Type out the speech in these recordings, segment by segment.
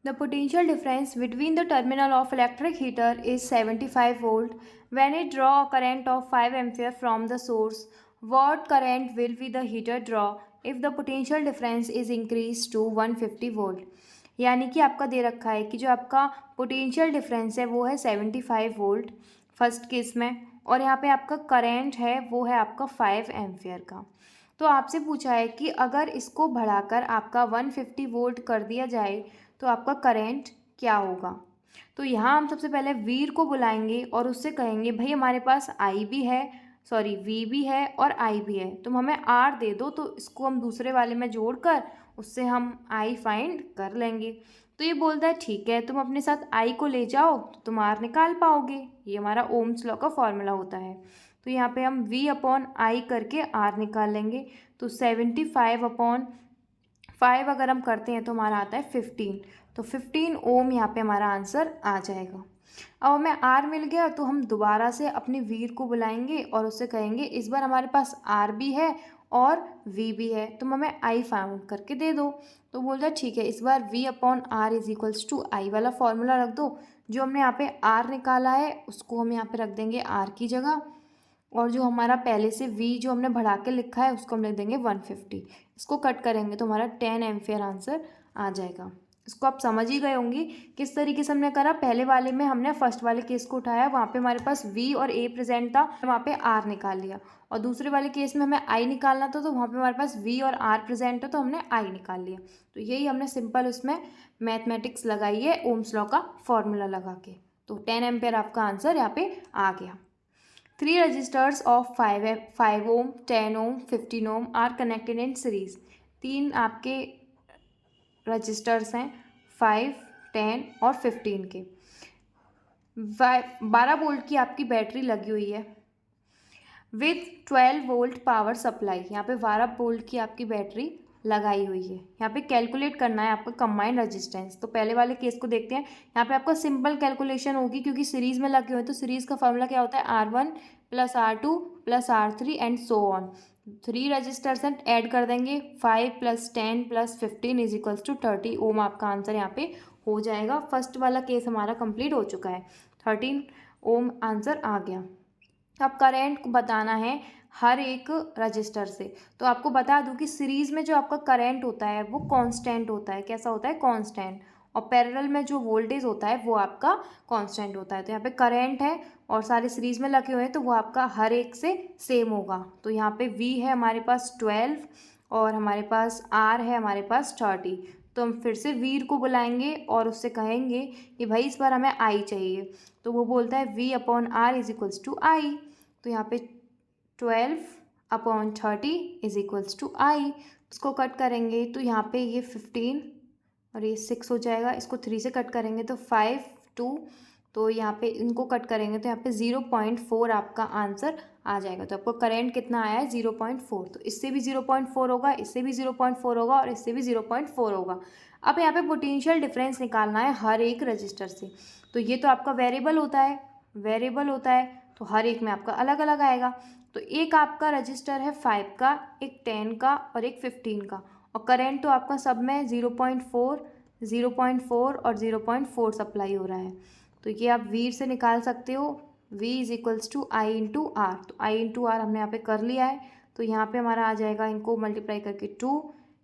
The potential difference between the terminal of electric heater is 75 volt. When it draw a current of 5 ampere from the source, what current will be the heater draw if the potential difference is increased to 150 volt? यानी कि आपका दे रखा है कि जो आपका potential difference है वो है 75 वोल्ट फर्स्ट केस में, और यहाँ पे आपका करंट है वो है आपका 5 एम्पियर का। तो आपसे पूछा है कि अगर इसको बढ़ाकर आपका 150 वोल्ट कर दिया जाए तो आपका करंट क्या होगा। तो यहाँ हम सबसे पहले वीर को बुलाएंगे और उससे कहेंगे भाई हमारे पास आई भी है, सॉरी वी भी है और आई भी है, तुम हमें आर दे दो, तो इसको हम दूसरे वाले में जोड़कर उससे हम आई फाइंड कर लेंगे। तो ये बोलता है ठीक है, तुम अपने साथ आई को ले जाओ तो तुम आर निकाल पाओगे। ये हमारा ओम्स लॉ का फॉर्मूला होता है। तो यहाँ पे हम v अपॉन आई करके आर निकाल लेंगे। तो 75 अपॉन 5 अगर हम करते हैं तो हमारा आता है 15। तो 15 ओम यहाँ पे हमारा आंसर आ जाएगा। अब हमें आर मिल गया तो हम दोबारा से अपने वीर को बुलाएंगे और उससे कहेंगे इस बार हमारे पास आर भी है और वी भी है, तुम हमें आई फाउंड करके दे दो। तो बोल रहा ठीक है, इस बार v upon R is equals to I वाला फॉर्मूला रख दो। जो हमने यहाँ पे आर निकाला है उसको हम यहाँ पे रख देंगे आर की जगह, और जो हमारा पहले से v जो हमने बढ़ा के लिखा है उसको हम लिख देंगे 150। इसको कट करेंगे तो हमारा 10 एम्पियर आंसर आ जाएगा। इसको आप समझ ही गए होंगे किस तरीके से हमने करा। पहले वाले में हमने फर्स्ट वाले केस को उठाया, वहाँ पे हमारे पास v और a प्रेजेंट था, वहाँ पे r निकाल लिया, और दूसरे वाले केस में हमें i निकालना था तो वहाँ पे हमारे पास v और r प्रेजेंट है तो हमने i निकाल लिया। तो यही हमने सिंपल उसमें मैथमेटिक्स लगाई है ओम्स लॉ का फॉर्मूला लगा के। तो 10 एम्पियर आपका आंसर यहाँ पे आ गया। 3 registers of 5 ohm, 10 ohm, 15 ohm are connected in series। 3 आपके रजिस्टर्स हैं 5, 10 और 15 के। 12 वोल्ट की आपकी बैटरी लगी हुई है विथ 12 वोल्ट पावर सप्लाई। यहाँ पे 12 वोल्ट की आपकी बैटरी लगाई हुई है। यहाँ पे कैलकुलेट करना है आपका कंबाइंड रेजिस्टेंस। तो पहले वाले केस को देखते हैं। यहाँ पे आपका सिंपल कैलकुलेशन होगी क्योंकि सीरीज में लगे हुए हैं, तो सीरीज का फॉर्मूला क्या होता है R1 plus R2 plus R3 and so on. 3 resistors हैं, ऐड कर देंगे 5 plus 10 plus 15 is equals to 30 ohm. आपका आंसर यहाँ पे हो जाएगा। फर्स्ट वाला केस हमारा कंप्लीट हो चुका है, 13 ओम आंसर आ गया। अब करंट बताना है हर एक रजिस्टर से। तो आपको बता दूं कि सीरीज़ में जो आपका करंट होता है वो कांस्टेंट होता है। कैसा होता है? कांस्टेंट। और पैरेलल में जो वोल्टेज होता है वो आपका कांस्टेंट होता है। तो यहाँ पे करंट है और सारे सीरीज़ में लगे हुए हैं तो वो आपका हर एक से सेम होगा। तो यहाँ पे V है हमारे पास 12 और हमारे पास R है हमारे पास 30। तो हम फिर से वीर को बुलाएंगे और उससे कहेंगे कि भाई इस बार हमें आई चाहिए। तो वो बोलता है v upon R is equals to I. तो यहाँ पे 12 upon 30 is equals to I. इसको कट करेंगे तो यहाँ पे ये 15 और ये 6 हो जाएगा। इसको 3 से कट करेंगे तो 5, 2, तो यहाँ पे इनको कट करेंगे तो यहाँ पे 0.4 आपका आंसर आ जाएगा। तो आपको करंट कितना आया है? 0.4। तो इससे भी 0.4 होगा, इससे भी 0.4 होगा और इससे भी 0.4 होगा। अब यहाँ पे पोटेंशियल डिफरेंस निकालना है हर एक रजिस्टर से। तो ये तो आपका वेरिएबल होता है तो हर एक में आपका अलग अलग आएगा। तो एक आपका रजिस्टर है 5 का, एक 10 का और एक 15 का, और करंट तो आपका सब में 0.4, 0.4 और 0.4 सप्लाई हो रहा है। तो ये आप वीर से निकाल सकते हो, v is equals to I into R. तो आई इंटू आर हमने यहाँ पे कर लिया है। तो यहाँ पे हमारा आ जाएगा, इनको मल्टीप्लाई करके 2,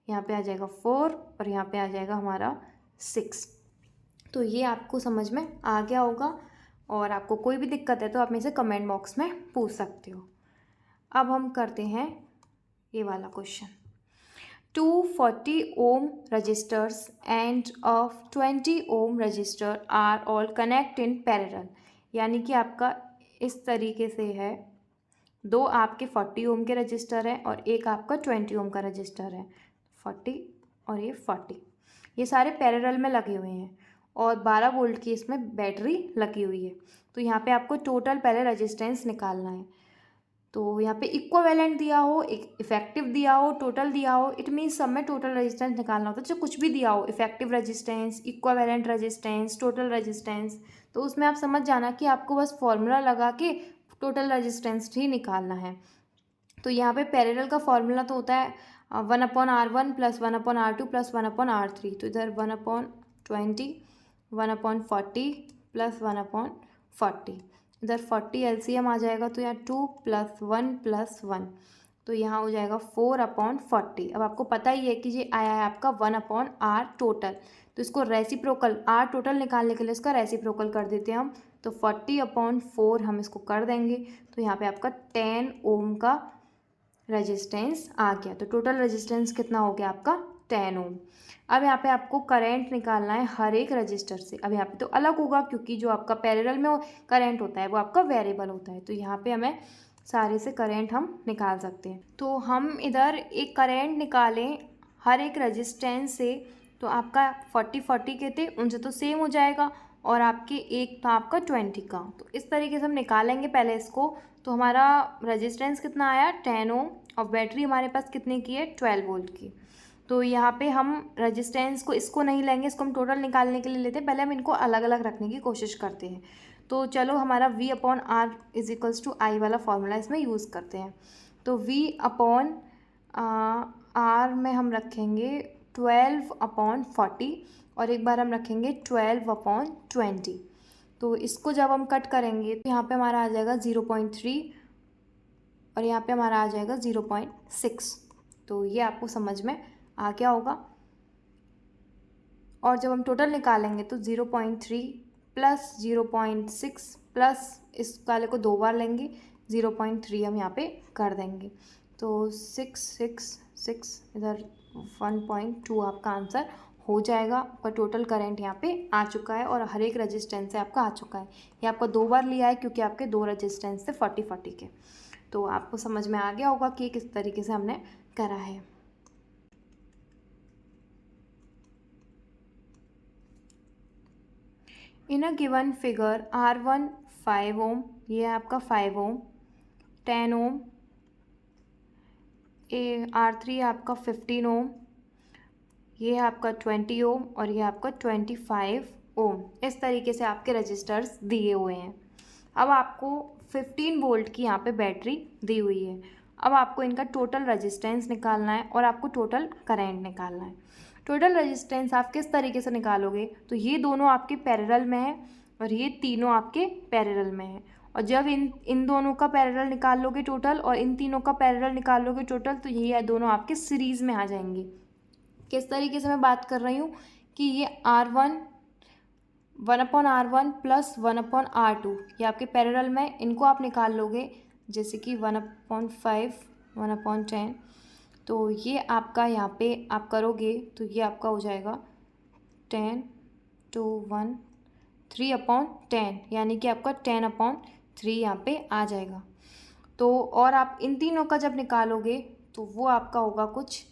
यहाँ पे आ जाएगा 4 और यहाँ पे आ जाएगा हमारा 6। तो ये आपको समझ में आ गया होगा, और आपको कोई भी दिक्कत है तो आप मेरे से कमेंट बॉक्स में पूछ सकते हो। अब हम करते हैं ये वाला question. 240 ohm resistors and of 20 ohm resistor are all connect in parallel। यानी कि आपका इस तरीके से है, दो आपके 40 ओम के रजिस्टर हैं और एक आपका 20 ओम का रजिस्टर है। 40 और ये 40, ये सारे पैरेलल में लगे हुए हैं और 12 वोल्ट की इसमें बैटरी लगी हुई है। तो यहाँ पे आपको टोटल पहले रेजिस्टेंस निकालना है। तो यहाँ पे इक्विवेलेंट दिया हो, इफेक्टिव दिया हो, टोटल दिया हो, इट मीन्स सब में टोटल रेजिस्टेंस निकालना होता है। जो कुछ भी दिया हो, effective resistance, equivalent resistance, total resistance, तो उसमें आप समझ जाना कि आपको बस फॉर्मूला लगा के टोटल रेजिस्टेंस ही निकालना है। तो यहाँ पे पैरेलल का फॉर्मूला तो होता है 1/R1 plus 1/R2 plus 1/R3। तो इधर 1/R1 20, 1/40 प्लस 1/40, इधर 40 एलसीएम आ जाएगा तो यहाँ 2 + 1 + 1, तो यहाँ हो जाएगा 4/40। अब आपको पता ही है कि ये आया है आपका 1/r टोटल, तो इसको रेसिप्रोकल r टोटल निकालने के लिए इसका रेसिप्रोकल कर देते हैं हम, तो 40/4 हम इसको कर देंगे, तो यहाँ पे आपका 10 ओम का रेजिस्टेंस आ गया। तो टोटल रेजिस्टेंस कितना हो गया आपका 10 ओम। अब यहाँ पे आपको करंट निकालना है हर एक रजिस्टर से। अब यहाँ पे तो अलग होगा क्योंकि जो आपका पैरेलल में करंट होता है वो आपका वेरिएबल होता है, तो यहाँ पे हमें सारे से करंट हम निकाल सकते हैं। तो हम इधर एक करंट निकालें हर एक रजिस्टेंस से, तो आपका 40 के थे उनसे तो सेम हो जाएगा, और आपके एक था आपका 20 का, तो इस तरीके से हम निकालेंगे पहले इसको। तो हमारा रेजिस्टेंस कितना आया 10 ओम, और बैटरी हमारे पास कितने की है 12 वोल्ट की। तो यहाँ पे हम रेजिस्टेंस को इसको नहीं लेंगे, इसको हम टोटल निकालने के लिए लेते हैं, पहले हम इनको अलग अलग रखने की कोशिश करते हैं। तो चलो हमारा V/R = I वाला फॉर्मूला इसमें यूज़ करते हैं। तो V/R में हम रखेंगे 12/40, और एक बार हम रखेंगे 12/20। तो इसको जब हम कट करेंगे तो यहाँ पे हमारा आ जाएगा 0.3, और यहाँ पे हमारा आ जाएगा 0.6। तो ये आपको समझ में आ गया होगा। और जब हम टोटल निकालेंगे तो 0.3 प्लस 0.6 प्लस इस वाले को 2 बार लेंगे, 0.3 हम यहाँ पे कर देंगे, तो 666 इधर 1.2 आपका आंसर हो जाएगा। आपका टोटल करंट यहाँ पे आ चुका है, और हर एक रेजिस्टेंस से आपका आ चुका है। ये आपका 2 बार लिया है क्योंकि आपके 2 रेजिस्टेंस थे 40 के। तो आपको समझ में आ गया होगा कि किस तरीके से हमने करा है। इन अ गिवन फिगर R1 5 ओम, ये है आपका 5 ओम, 10 ओम, R3 आपका 15 ओम, ये है आपका 20 ओम, और ये आपका 25 ओम। इस तरीके से आपके रजिस्टर्स दिए हुए हैं। अब आपको 15 वोल्ट की यहाँ पे बैटरी दी हुई है। अब आपको इनका टोटल रेजिस्टेंस निकालना है, और आपको टोटल करंट निकालना है। टोटल रेजिस्टेंस आप किस तरीके से निकालोगे, तो ये दोनों आपके पैरेलल में है, और ये तीनों आपके पैरेलल में है। और जब इन दोनों का पैरेलल निकाल लोगे टोटल, और इन तीनों का पैरेलल निकाल लोगे टोटल, तो ये दोनों आपके सीरीज़ में आ जाएंगे। किस तरीके से मैं बात कर रही हूँ कि ये R1 1/R1 प्लस 1/R2 ये आपके पैरेलल में, इनको आप निकाल लोगे, जैसे कि 1/5 1/10, तो ये आपका यहाँ पे आप करोगे तो ये आपका हो जाएगा 10 to 1 3/10, यानी कि आपका 10/3 यहाँ पे आ जाएगा। तो और आप इन तीनों का जब निकालोगे तो वो आपका होगा कुछ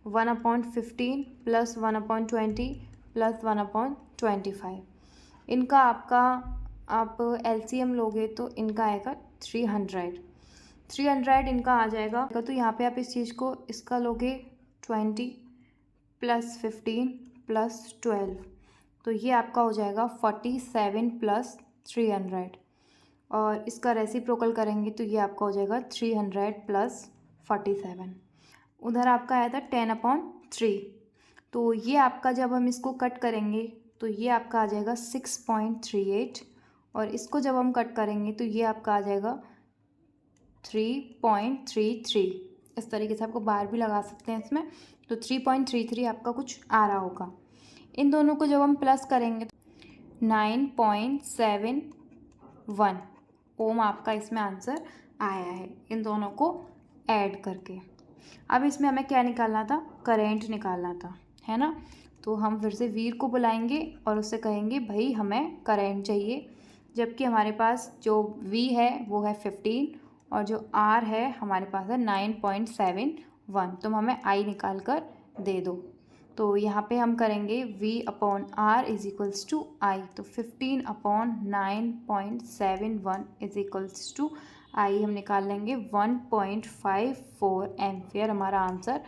1/15 प्लस 1/20 प्लस 1/25। इनका आपका आप LCM लोगे तो इनका आएगा 300 इनका आ जाएगा। तो यहाँ पे आप इस चीज़ को इसका लोगे 20 प्लस 15 प्लस 12, तो ये आपका हो जाएगा 47 प्लस 300, और इसका रेसिप्रोकल करेंगे तो ये आपका हो जाएगा 300 प्लस 47। उधर आपका आया था 10/3, तो ये आपका जब हम इसको कट करेंगे तो ये आपका आ जाएगा 6.38, और इसको जब हम कट करेंगे तो ये आपका आ जाएगा 3.33। इस तरीके से आपको बार भी लगा सकते हैं इसमें, तो 3.33 आपका कुछ आ रहा होगा। इन दोनों को जब हम प्लस करेंगे तो 9.71 ओम आपका इसमें आंसर आया है, इन दोनों को ऐड करके। अब इसमें हमें क्या निकालना था, करंट निकालना था, है ना। तो हम फिर से वीर को बुलाएंगे और उससे कहेंगे भाई हमें करंट चाहिए, जबकि हमारे पास जो V है वो है 15, और जो R है हमारे पास है 9.71, तो हमें I निकाल कर दे दो। तो यहाँ पे हम करेंगे V/R = I, तो 15/9.71 = I हम निकाल लेंगे 1.54 एम्पियर हमारा आंसर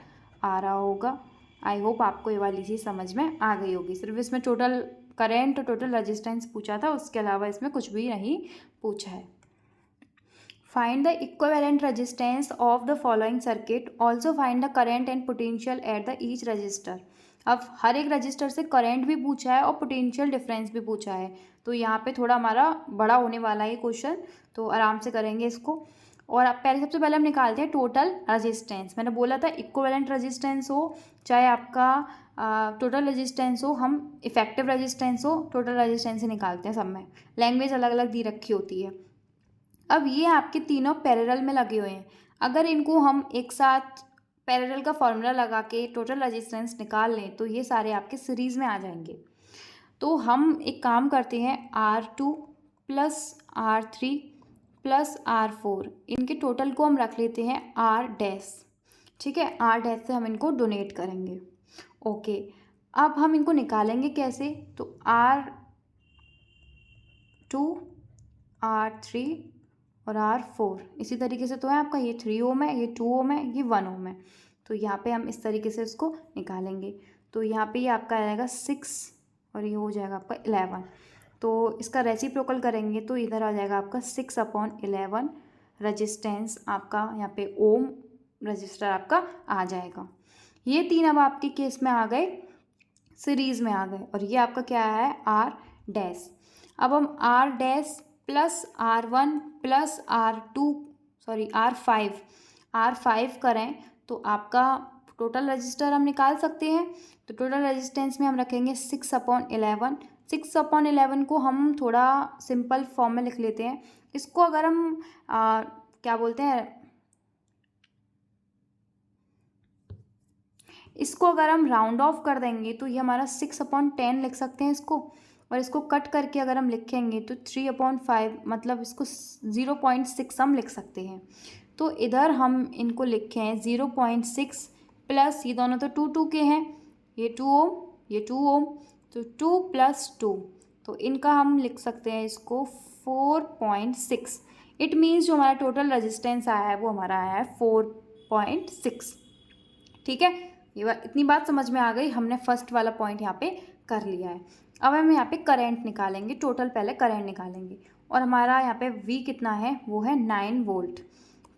आ रहा होगा। आई होप आपको ये वाली चीज़ समझ में आ गई होगी। सिर्फ इसमें टोटल करंट और टोटल रेजिस्टेंस पूछा था, उसके अलावा इसमें कुछ भी नहीं पूछा है। Find the equivalent resistance of the following circuit. Also find the current and potential at the each resistor. अब हर एक रजिस्टर से करंट भी पूछा है और पोटेंशियल डिफरेंस भी पूछा है, तो यहाँ पे थोड़ा हमारा बड़ा होने वाला है क्वेश्चन, तो आराम से करेंगे इसको। और अब सबसे पहले हम निकालते हैं टोटल रेजिस्टेंस। मैंने बोला था इक्विवेलेंट रेजिस्टेंस हो चाहे आपका टोटल रेजिस्टेंस हो, हम इफेक्टिव रेजिस्टेंस हो, टोटल रेजिस्टेंस ही निकालते हैं सब में। लैंग्वेज अलग अलग दी रखी होती है। अब ये आपके तीनों पैरेलल में लगे हुए हैं, अगर इनको हम एक साथ पैरेलल का फॉर्मूला लगा के टोटल रेजिस्टेंस निकाल लें तो ये सारे आपके सीरीज़ में आ जाएंगे। तो हम एक काम करते हैं, R2 plus R3 plus R4, इनके टोटल को हम रख लेते हैं R डैश। ठीक है, R डैश से हम इनको डोनेट करेंगे। ओके, अब हम इनको निकालेंगे कैसे, तो R2 R3 और R4 इसी तरीके से तो है आपका, ये 3 ओम है, ये 2 ओम है, ये 1 ओम है। तो यहाँ पे हम इस तरीके से इसको निकालेंगे। तो यहाँ पे ये आपका आएगा 6 और ये हो जाएगा आपका 11। तो इसका रेसिप्रोकल करेंगे तो इधर आ जाएगा आपका 6/11 रजिस्टेंस आपका, यहाँ पे ओम रजिस्टर आपका आ जाएगा। ये तीन अब आपके केस में आ गए, सीरीज़ में आ गए, और ये आपका क्या है, R डैश। अब हम R dash plus R1 plus R5 करें तो आपका टोटल रजिस्टर हम निकाल सकते हैं। तो टोटल रेजिस्टेंस में हम रखेंगे 6/11। 6/11 को हम थोड़ा सिंपल फॉर्म में लिख लेते हैं। इसको अगर हम क्या बोलते हैं, इसको अगर हम राउंड ऑफ कर देंगे तो ये हमारा 6/10 लिख सकते हैं इसको, और इसको कट करके अगर हम लिखेंगे तो 3/5, मतलब इसको 0.6 हम लिख सकते हैं। तो इधर हम इनको लिखे हैं 0.6 प्लस, ये दोनों तो 2 के हैं, ये 2 ओम, ये 2 ओम, तो 2 + 2, तो इनका हम लिख सकते हैं इसको 4.6। इट मीन्स जो हमारा टोटल रेजिस्टेंस आया है वो हमारा आया है 4.6। ठीक है, ये इतनी बात समझ में आ गई, हमने फर्स्ट वाला पॉइंट यहाँ पे कर लिया है। अब हम यहाँ पे करंट निकालेंगे, टोटल पहले करंट निकालेंगे, और हमारा यहाँ पे V कितना है, वो है 9 वोल्ट।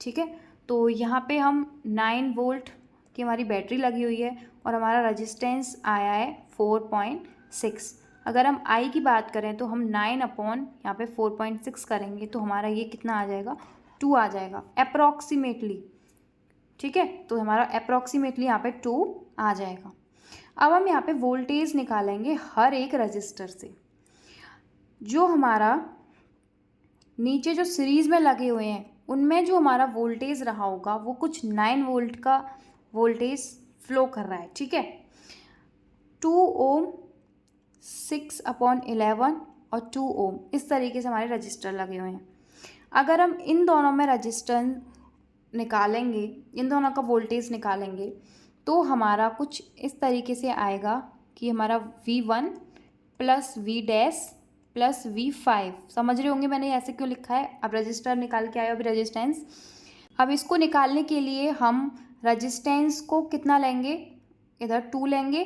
ठीक है, तो यहाँ पे हम 9 वोल्ट की हमारी बैटरी लगी हुई है और हमारा रेजिस्टेंस आया है 4.6। अगर हम I की बात करें तो हम 9 अपॉन यहाँ पे 4.6 करेंगे तो हमारा ये कितना आ जाएगा, 2 आ जाएगा अप्रॉक्सीमेटली। ठीक है, तो हमारा अप्रॉक्सीमेटली यहाँ पे 2 आ जाएगा। अब हम यहाँ पे वोल्टेज निकालेंगे हर एक रजिस्टर से। जो हमारा नीचे जो सीरीज़ में लगे हुए हैं उनमें जो हमारा वोल्टेज रहा होगा वो कुछ 9 वोल्ट का वोल्टेज फ्लो कर रहा है। ठीक है, 2 ओम, 6/11 और 2 ओम, इस तरीके से हमारे रजिस्टर लगे हुए हैं। अगर हम इन दोनों में रजिस्टेंस निकालेंगे, इन दोनों का वोल्टेज निकालेंगे, तो हमारा कुछ इस तरीके से आएगा कि हमारा V1 plus V dash plus V5। समझ रहे होंगे मैंने ऐसे क्यों लिखा है। अब रजिस्टर निकाल के आया अभी रेजिस्टेंस। अब इसको निकालने के लिए हम रजिस्टेंस को कितना लेंगे, इधर 2 लेंगे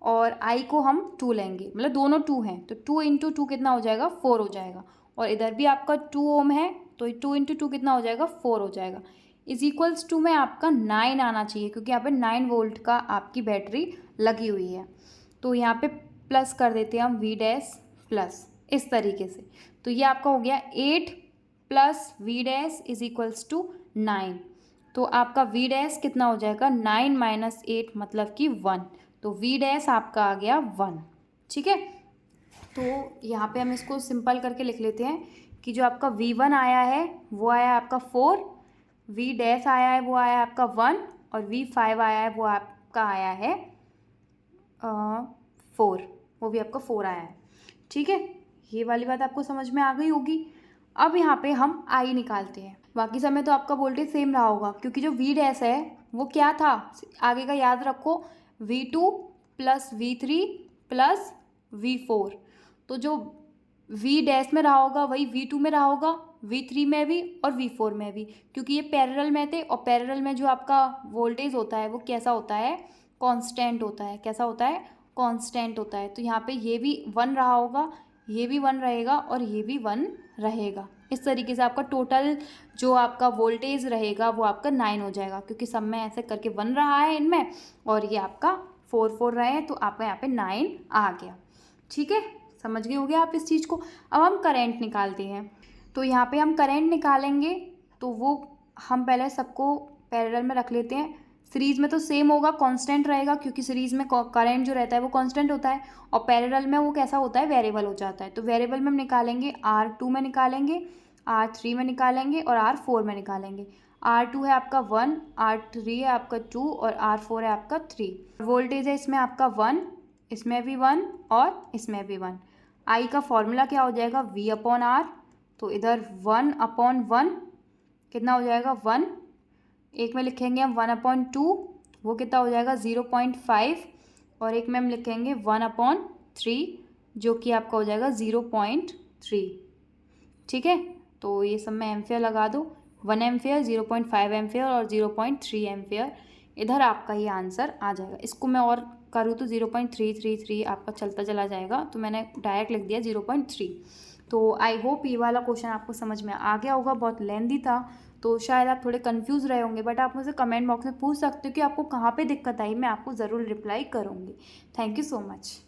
और I को हम 2 लेंगे, मतलब दोनों 2 हैं, तो 2 × 2 कितना हो जाएगा, 4 हो जाएगा। और इधर भी आपका 2 ओम है तो 2 × 2 कितना हो जाएगा, 4 हो जाएगा। =2 में आपका 9 आना चाहिए क्योंकि यहाँ पे 9 वोल्ट का आपकी बैटरी लगी हुई है। तो यहाँ पे प्लस कर देते हैं हम V डैश प्लस, इस तरीके से। तो ये आपका हो गया 8 प्लस V डैश = 9। तो आपका V डैश कितना हो जाएगा, 9 - 8 मतलब कि 1। तो V डैश आपका आ गया 1। ठीक है, तो यहाँ पे हम इसको सिंपल करके लिख लेते हैं कि जो आपका V1 आया है वो आया आपका 4, V डैश आया है वो आया आपका 1, और V5 आया है वो आपका आया है 4, वो भी आपका 4 आया है। ठीक है, ये वाली बात आपको समझ में आ गई होगी। अब यहाँ पे हम I निकालते हैं। बाकी समय तो आपका वोल्टेज सेम रहा होगा क्योंकि जो V डैश है वो क्या था, आगे का याद रखो, V2 plus V3 plus V4। तो जो V डैश में रहा होगा वही V2 में रहा होगा, V3 में भी और V4 में भी, क्योंकि ये पैरेलल में थे। और पैरेलल में जो आपका वोल्टेज होता है वो कैसा होता है, कांस्टेंट होता है। कैसा होता है, कांस्टेंट होता है। तो यहाँ पे ये भी 1 रहा होगा, ये भी 1 रहेगा और ये भी 1 रहेगा। इस तरीके से आपका टोटल जो आपका वोल्टेज रहेगा वो आपका 9 हो जाएगा, क्योंकि सब में ऐसे करके 1 रहा है इनमें, और ये आपका 4 रहे हैं, तो आपका यहाँ पे 9 आ गया। ठीक है, समझ गए होंगे आप इस चीज़ को। अब हम करेंट निकालते हैं। तो यहाँ पे हम करेंट निकालेंगे, तो वो हम पहले सबको पैरेलल में रख लेते हैं। सीरीज़ में तो सेम होगा, कांस्टेंट रहेगा, क्योंकि सीरीज़ में करंट जो रहता है वो कांस्टेंट होता है, और पैरेलल में वो कैसा होता है, वेरिएबल हो जाता है। तो वेरिएबल में हम निकालेंगे, R2 में निकालेंगे, R3 में निकालेंगे और R4 में निकालेंगे। R2 है आपका 1, R3 है आपका 2 और R4 है आपका 3। वोल्टेज है इसमें आपका 1, इसमें भी 1 और इसमें भी 1। I का फॉर्मूला क्या हो जाएगा, V/R। तो इधर 1/1 कितना हो जाएगा, 1। एक में लिखेंगे हम 1/2, वो कितना हो जाएगा 0.5, और एक में हम लिखेंगे 1/3, जो कि आपका हो जाएगा 0.3। ठीक है, तो ये सब में एम्फेयर लगा दो, 1 एम्फेयर, 0.5 एम्फेयर और 0.3 एम्फेयर। इधर आपका ये आंसर आ जाएगा। इसको मैं और करूँ तो 0.333 आपका चलता चला जाएगा, तो मैंने डायरेक्ट लिख दिया 0.3। तो आई होप ये वाला क्वेश्चन आपको समझ में आ गया होगा। बहुत लेंदी था, तो शायद आप थोड़े कंफ्यूज रहे होंगे, बट आप मुझे कमेंट बॉक्स में पूछ सकते हो कि आपको कहाँ पे दिक्कत आई, मैं आपको ज़रूर रिप्लाई करूँगी। Thank you so much.